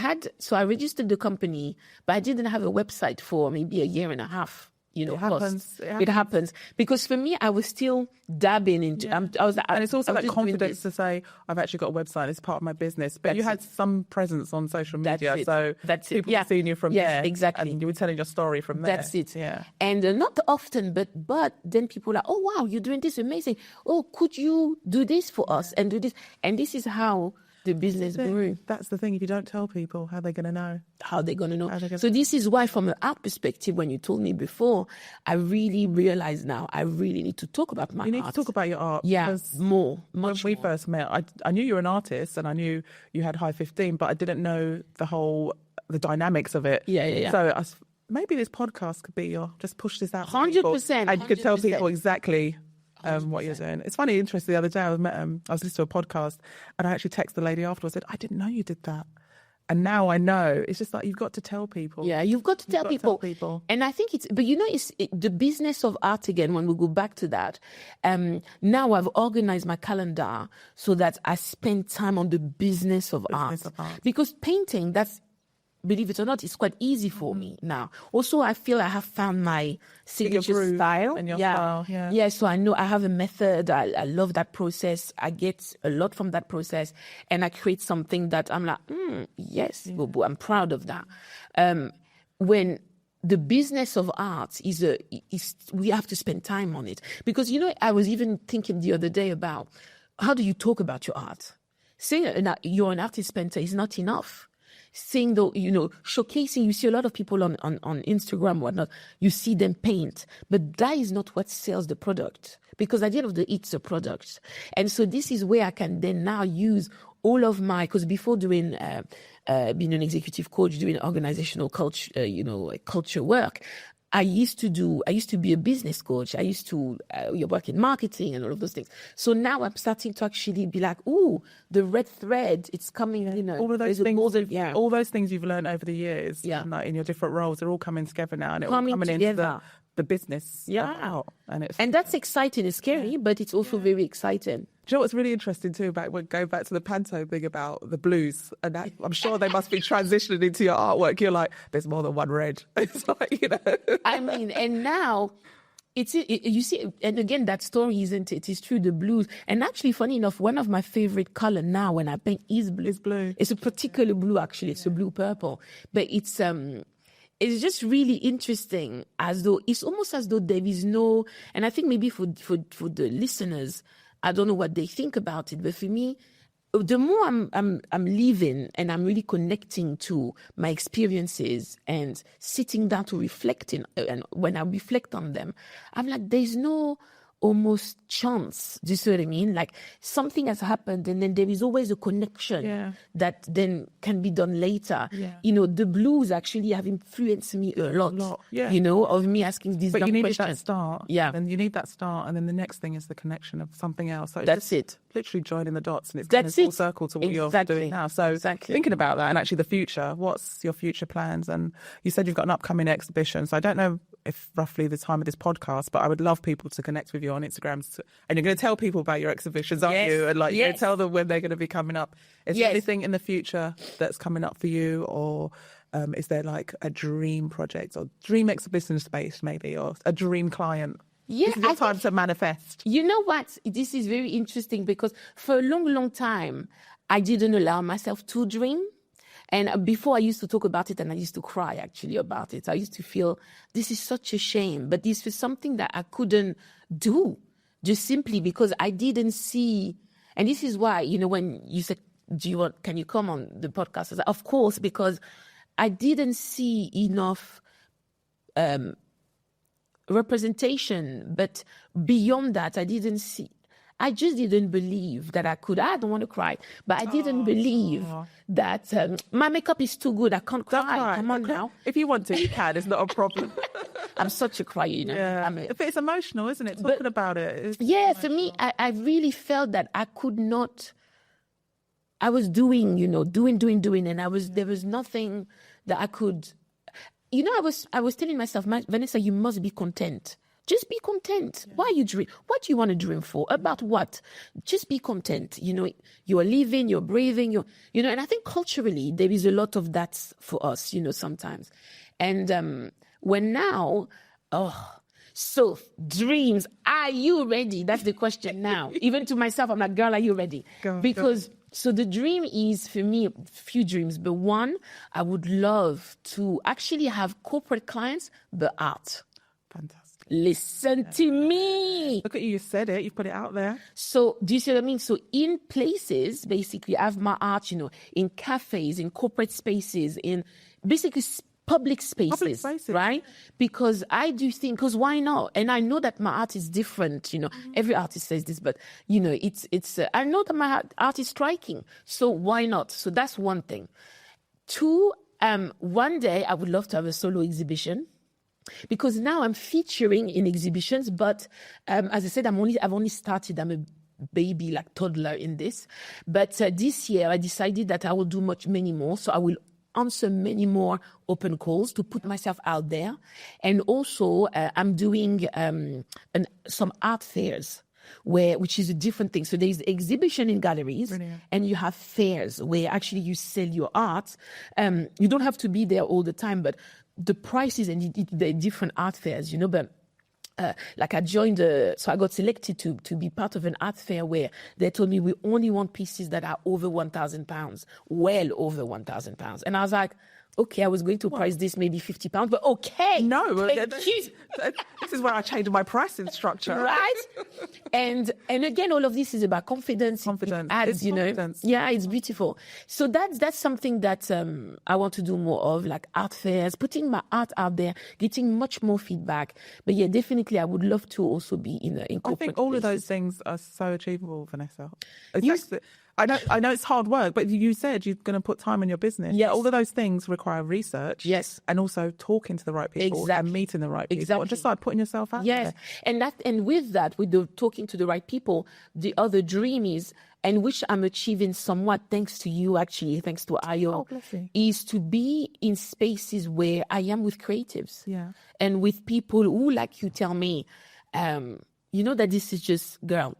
registered the company, but I didn't have a website for maybe a year and a half. You know, it happens. Because for me, I was still dabbing into. And it's also that confidence to say, I've actually got a website. It's part of my business. But you had some presence on social media, so people have seen you from there. Exactly. And you were telling your story from there. That's it. Yeah. And not often, but then people are like, oh wow, you're doing this amazing. Oh, could you do this for us and do this? And this is how the business grew. That's the thing. If you don't tell people, how are they going to know? How they're going to know. So this is why, from an art perspective, when you told me before, I really realized now I really need to talk about my art. You need to talk about your art. Yeah, much more. When we first met, I knew you were an artist and I knew you had High 15, but I didn't know the dynamics of it. Yeah. So maybe this podcast could be just push this out. 100%. And you could tell people exactly what you're doing. It's funny, interesting. The other day I was listening to a podcast and I actually texted the lady afterwards. I said, I didn't know you did that. And now I know. It's just like, you've got to tell people. Yeah, you've got to tell people. And I think but you know, it's the business of art again, when we go back to that. Now I've organized my calendar so that I spend time on the business of art. Because painting, believe it or not, it's quite easy for me now. Also, I feel I have found my signature style. And your style, Yeah, so I know I have a method. I love that process. I get a lot from that process. And I create something that I'm like, yes, I'm proud of that. When the business of art is we have to spend time on it. Because, you know, I was even thinking the other day about, how do you talk about your art? Saying you're an artist, Spencer, is not enough. Saying, though, you know, showcasing, you see a lot of people on Instagram, whatnot, you see them paint, but that is not what sells the product, because at the end of the day, it's a product. And so this is where I can then now use all of because before doing, being an executive coach, doing organizational culture, culture work, I used to be a business coach. I used to work in marketing and all of those things. So now I'm starting to actually be like, the red thread, it's coming, you know. All of those things, all those things you've learned over the years, like in your different roles, they're all coming together now. And it's all coming into the business. And that's exciting. It's scary, but it's also very exciting. Do you know what's really interesting too about going back to the panto thing about the blues? And that, I'm sure they must be transitioning into your artwork. You're like, there's more than one red. It's like, you know. I mean, and now you see, and again, that story isn't it? It's true, the blues. And actually, funny enough, one of my favorite color now when I paint is blue. It's blue. It's a particular blue, actually. It's a blue purple, but it's just really interesting, it's almost as though there is no, and I think maybe for the listeners, I don't know what they think about it, but for me, the more I'm living and I'm really connecting to my experiences and sitting down to reflecting, and when I reflect on them, I'm like, there's no almost chance. Do you see what I mean? Like something has happened and then there is always a connection that then can be done later. Yeah. You know, the blues actually have influenced me a lot. You know, of me asking these But dumb you needed questions. that start. Yeah. And you need that start. And then the next thing is the connection of something else. So it's That's just it. literally joining the dots, and it's That's full it. circle to what Exactly. you're doing now. So thinking about that and actually the future, what's your future plans? And you said you've got an upcoming exhibition. So I don't know if roughly the time of this podcast, but I would love people to connect with you on Instagram. And you're going to tell people about your exhibitions, aren't you? And like, you're going to tell them when they're going to be coming up. Is there anything in the future that's coming up for you? Or is there like a dream project or dream exhibition space maybe, or a dream client? Yeah, this is your time to manifest. You know what? This is very interesting because for a long time, I didn't allow myself to dream. And before I used to talk about it and I used to cry actually about it. I used to feel this is such a shame, but this was something that I couldn't do just simply because I didn't see. And this is why, you know, when you said, can you come on the podcast? I said, of course, because I didn't see enough representation, but beyond that, I just didn't believe that I could. I don't want to cry, but I didn't believe that my makeup is too good. I can't cry. Come on now. If you want to, you can. It's not a problem. I'm such a crier, you know. Yeah. But it's emotional, isn't it? Talking about it. For me, I really felt that I could not. I was doing, you know, doing, and there was nothing that I could. You know, I was telling myself, Vanessa, you must be content. Just be content. Why are you dream? What do you want to dream for? About what? Just be content. You know, you are living, you're breathing, you know, and I think culturally there is a lot of that for us, you know, sometimes. And so dreams, are you ready? That's the question now. Even to myself, I'm like, girl, are you ready? So the dream is, for me, a few dreams. But one, I would love to actually have corporate clients, but art. Fantastic. Listen to me. Look at you said it. You've put it out there. So do you see what I mean? So in places, basically, I have my art, you know, in cafes, in corporate spaces, in basically public spaces, right? Because I do think, because why not? And I know that my art is different, you know. Every artist says this, but, you know, I know that my art is striking. So why not? So that's one thing. Two, one day I would love to have a solo exhibition. Because now I'm featuring in exhibitions, but as I said, I've only started. I'm a baby, like toddler in this. But this year I decided that I will do many more. So I will answer many more open calls to put myself out there. And also I'm doing some art fairs. Which is a different thing. So there's exhibition in galleries. Brilliant. And you have fairs where actually you sell your art. You don't have to be there all the time, but the prices and the different art fairs, you know, but like I joined, so I got selected to be part of an art fair where they told me we only want pieces that are over £1,000, well over £1,000. And I was like, okay, I was going to price this maybe £50, but okay. No, this is where I changed my pricing structure. Right? And again, all of this is about confidence. Confidence. It's confidence. Yeah, it's beautiful. So that's something that I want to do more of, like art fairs, putting my art out there, getting much more feedback. But yeah, definitely, I would love to also be in corporate I think all places. of those things are so achievable, Vanessa. I know it's hard work, but you said you're going to put time in your business. Yes. All of those things require research. Yes. And also talking to the right people and meeting the right people. Exactly. And just like putting yourself out there. And with the talking to the right people, the other dream is, and which I'm achieving somewhat thanks to you, actually, thanks to Ayo, is to be in spaces where I am with creatives. Yeah. And with people who, like you tell me, you know that this is just, girl,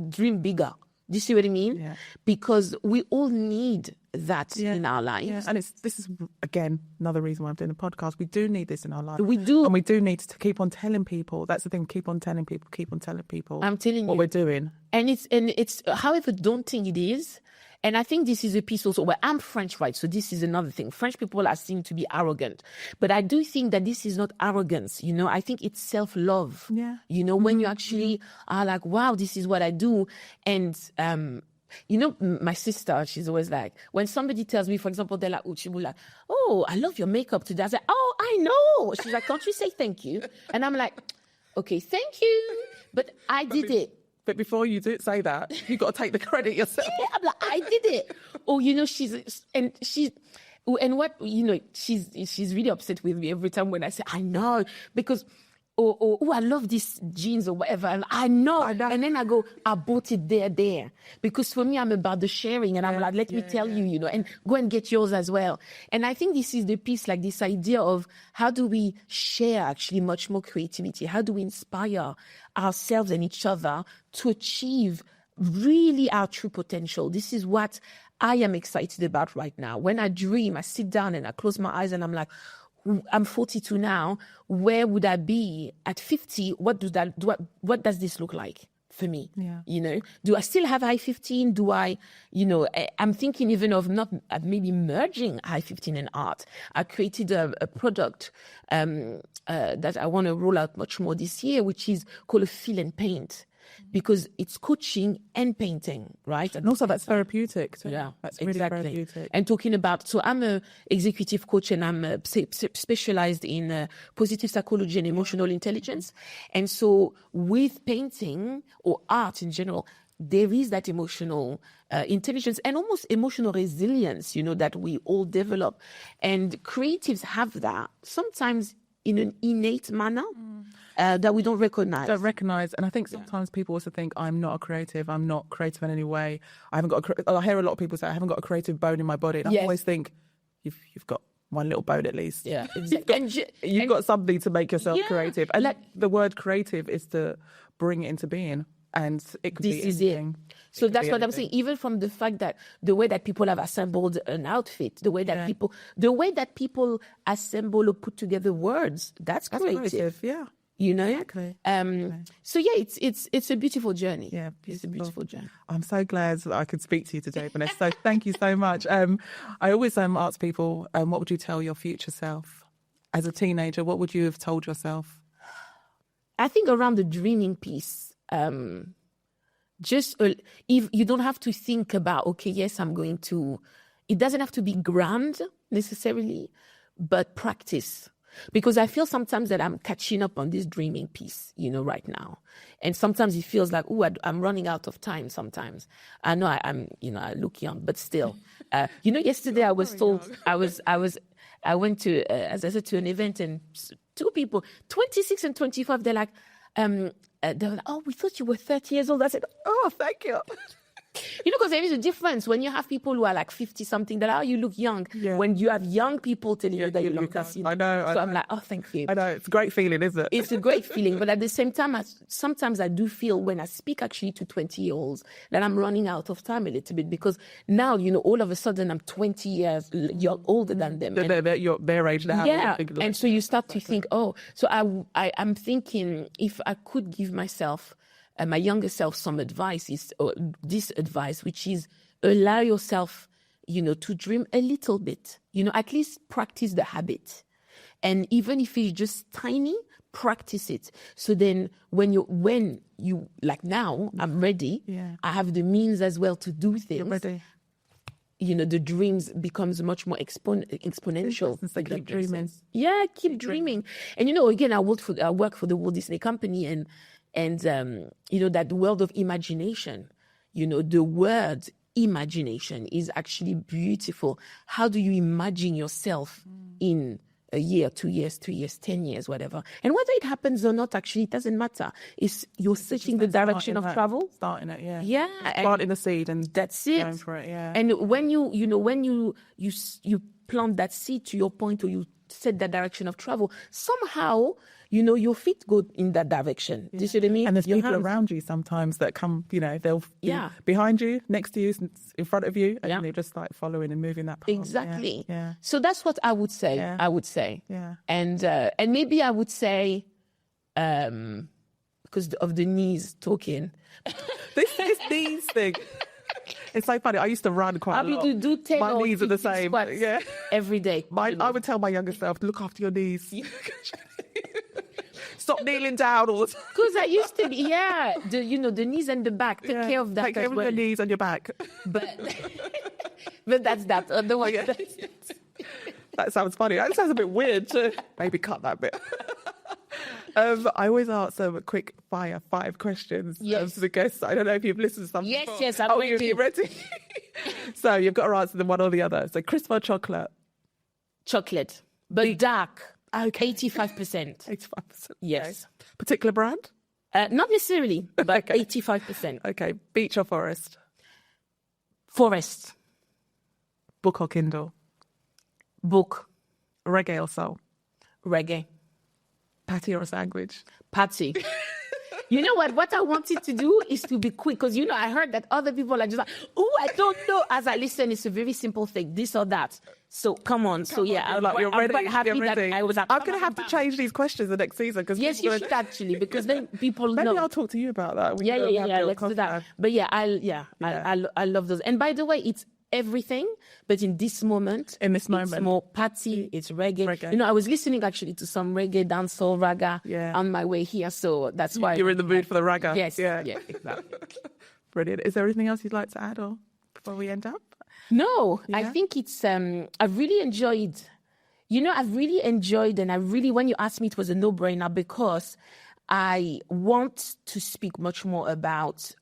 dream bigger. Do you see what I mean? Yeah. Because we all need that in our lives. Yeah. And this is, again, another reason why I'm doing a podcast. We do need this in our lives. We do. And we do need to keep on telling people. That's the thing. Keep on telling people. I'm telling you. What we're doing. And it's however daunting it is. And I think this is a piece also where I'm French, right? So this is another thing. French people are seen to be arrogant. But I do think that this is not arrogance, you know. I think it's self-love. Yeah. You know, when you actually are like, wow, this is what I do. And, you know, my sister, she's always like, when somebody tells me, for example, they're like, she'll be like, oh, I love your makeup today. I say, oh, I know. She's like, can't you say thank you? And I'm like, okay, thank you. But I did it. But before you do say that, you got to take the credit yourself. Yeah, I'm like, I did it. Oh, you know, she's really upset with me every time when I say, I know, because, I love these jeans or whatever. And I know. And then I go, I bought it there. Because for me, I'm about the sharing. And I'm like, let me tell you, and go and get yours as well. And I think this is the piece, like this idea of how do we share actually much more creativity? How do we inspire ourselves and each other to achieve really our true potential? This is what I am excited about right now. When I dream, I sit down and I close my eyes and I'm like, I'm 42 now. Where would I be at 50? What does this look like for me? Yeah. You know, do I still have high 15? Do I, I'm thinking even of not maybe merging high 15 and art. I created a product that I want to roll out much more this year, which is called a Feel and Paint. Because it's coaching and painting, right? And also that's therapeutic too. Yeah, that's really therapeutic. And talking about, so I'm a executive coach and I'm specialized in positive psychology and emotional intelligence. And so with painting or art in general, there is that emotional intelligence and almost emotional resilience, that we all develop. And creatives have that sometimes in an innate manner. That we don't recognize. And I think sometimes people also think, I'm not a creative. I'm not creative in any way. I hear a lot of people say, I haven't got a creative bone in my body. And I always think, you've got one little bone at least. Yeah, exactly. You've got something to make yourself creative. And the word creative is to bring it into being. And it could be anything. So that's what I'm saying. Even from the fact that the way that people have assembled an outfit, the way that people assemble or put together words, that's creative. Yeah. Exactly. So it's a beautiful journey. Yeah, it's a beautiful journey. I'm so glad that I could speak to you today, Vanessa. So thank you so much. I always ask people, what would you tell your future self as a teenager? What would you have told yourself? I think around the dreaming piece, if you don't have to think about, okay, yes, I'm going to. It doesn't have to be grand necessarily, but practice. Because I feel sometimes that I'm catching up on this dreaming piece, right now. And sometimes it feels like, I'm running out of time sometimes. I know I look young, but still. Yesterday I was told, I went to, as I said, to an event and two people, 26 and 25, they're like, oh, we thought you were 30 years old. I said, oh, thank you. Because there is a difference when you have people who are like 50 something that, you look young. Yeah. When you have young people telling you that you look young. I know. So I'm like, oh, thank you. I know. It's a great feeling, isn't it? It's a great feeling. But at the same time, sometimes I do feel when I speak actually to 20-year-olds that I'm running out of time a little bit because now, all of a sudden I'm 20 years older than them. You're their age now. Yeah. And so you start to think, so I'm thinking if I could give myself my younger self some advice this advice, which is allow yourself, to dream a little bit, at least practice the habit. And even if it's just tiny, practice it. So then when you like now, I'm ready. Yeah. I have the means as well to do things. You're ready. The dreams becomes much more exponential. So keep dreaming. Yeah, keep dreaming. And, again, I work for the Walt Disney Company and that world of imagination, the word imagination is actually beautiful. How do you imagine yourself in a year, 2 years, 3 years, 10 years, whatever? And whether it happens or not, actually, it doesn't matter. You're searching the direction of travel. Starting it, yeah. Yeah. Planting the seed and that's it. Going for it, yeah. And when you plant that seed to your point or you set that direction of travel, somehow, your feet go in that direction. Do you see what I mean? And there's people around you sometimes that come, they'll be behind you, next to you, in front of you, and they're just like following and moving that path. Exactly. Yeah. So that's what I would say. Yeah. Yeah. And maybe I would say, because of the knees talking. this knees thing. It's so funny. I used to run quite a lot. To do 10 my knees are the same. Yeah. Every day. I would tell my younger self to look after your knees. Stop kneeling down all the time. Because I used to be, the knees and the back. Take care of that. Take care of your knees and your back. But that's that. Otherwise, that sounds funny. That sounds a bit weird too. Maybe cut that bit. I always ask some quick fire 5 questions to the guests. I don't know if you've listened to some. Yes, I'm ready. You're ready? So you've got to answer them one or the other. So crisp or chocolate? Chocolate, but dark. Okay. 85%. 85%. Yes. Okay. Particular brand? Not necessarily, but Okay. 85%. Okay. Beach or forest? Forest. Book or Kindle? Book. Reggae or soul? Reggae. Patty or a sandwich? Patty. You know what? What I wanted to do is to be quick because, I heard that other people are just like, oh, I don't know. As I listen, it's a very simple thing, this or that. So come on. I'm quite happy that I was at. I'm going to have to change these questions the next season. Yes, you should actually, because then people know. Maybe I'll talk to you about that. Yeah, let's do that. But I love those. And by the way, it's everything, but in this moment, it's more patty, it's reggae. I was listening actually to some reggae, dancehall, raga on my way here, so that's why you're in the mood for the raga. Yes, yeah, exactly. Brilliant. Is there anything else you'd like to add, or before we end up? No, I think it's. I've really enjoyed. And when you asked me, it was a no-brainer because I want to speak much more about.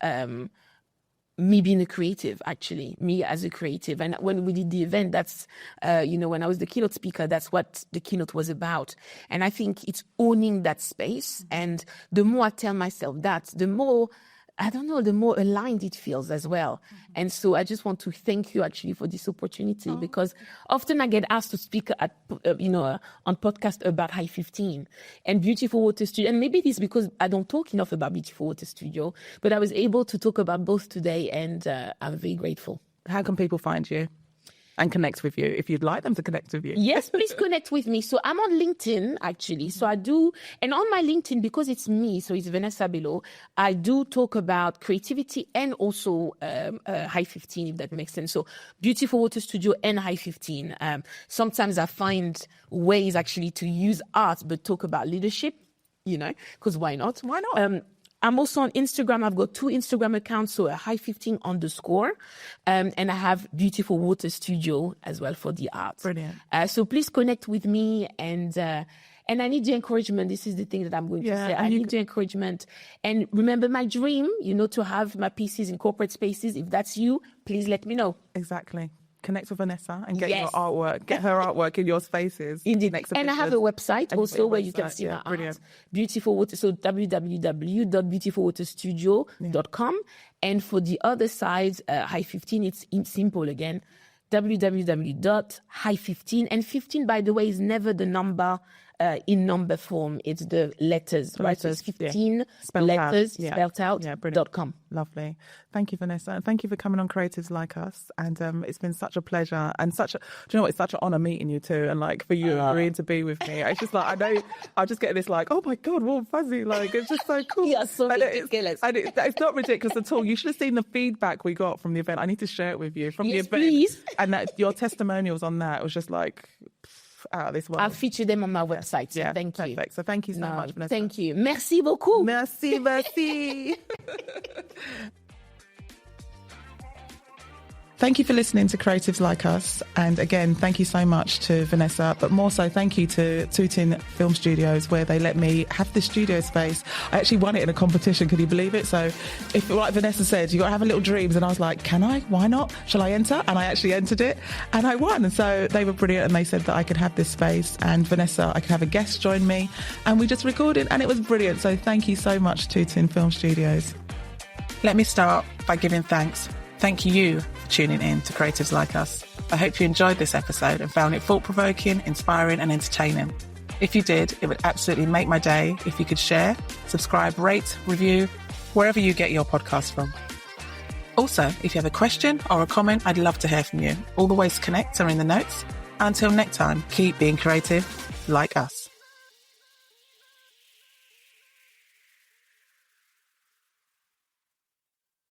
Me being a creative, actually, me as a creative. And when we did the event, that's, when I was the keynote speaker, that's what the keynote was about. And I think it's owning that space. And the more I tell myself that, the more aligned it feels as well. And so I just want to thank you actually for this opportunity because often I get asked to speak at, on podcast about High 15 and Beautiful Water Studio. And maybe it is because I don't talk enough about Beautiful Water Studio, but I was able to talk about both today and I'm very grateful. How can people find you and connect with you if you'd like them to connect with you? Yes, please connect with me. So I'm on LinkedIn, actually. So I do, and on my LinkedIn, because it's me, so it's Vanessa Belleau, I do talk about creativity and also High 15, if that makes sense. So Beautiful Water Studio and High 15. Sometimes I find ways actually to use art, but talk about leadership, because why not? Why not? I'm also on Instagram. I've got 2 Instagram accounts, so a High 15_, and I have Beautiful Water Studio as well for the art. Brilliant. So please connect with me, and I need your encouragement. This is the thing that I'm going to say. I need your encouragement. And remember my dream, to have my pieces in corporate spaces. If that's you, please let me know. Exactly. Connect with Vanessa and get your artwork, get her artwork in your spaces. Indeed. And I have a website also where you can see my art. Beautiful Water, so www.beautifulwaterstudio.com. And for the other side, High 15, it's simple again, www.high15. And 15, by the way, is never the number in number form. It's the letters, right? So it's 15 letters spelled out, .com. Lovely. Thank you, Vanessa. And thank you for coming on Creatives Like Us. And it's been such a pleasure and do you know what? It's such an honor meeting you too. And for you agreeing to be with me. It's just I know, I'm just getting this oh my God, warm fuzzy. It's just so cool. Yeah, so ridiculous. It's not ridiculous at all. You should have seen the feedback we got from the event. I need to share it with you from the event. Please. And your testimonials on that was just out of this world. I'll feature them on my website. So thank you. Perfect. So thank you so much, Vanessa. Thank you. Merci beaucoup. Merci. Thank you for listening to Creatives Like Us. And again, thank you so much to Vanessa, but more so thank you to Tooting Film Studios, where they let me have this studio space. I actually won it in a competition. Can you believe it? So if, like Vanessa said, you got to have a little dreams. And I was like, can I? Why not? Shall I enter? And I actually entered it and I won. And so they were brilliant. And they said that I could have this space, and Vanessa, I could have a guest join me, and we just recorded, and it was brilliant. So thank you so much, Tooting Film Studios. Let me start by giving thanks. Thank you for tuning in to Creatives Like Us. I hope you enjoyed this episode and found it thought-provoking, inspiring and entertaining. If you did, it would absolutely make my day if you could share, subscribe, rate, review, wherever you get your podcast from. Also, if you have a question or a comment, I'd love to hear from you. All the ways to connect are in the notes. Until next time, keep being creative like us.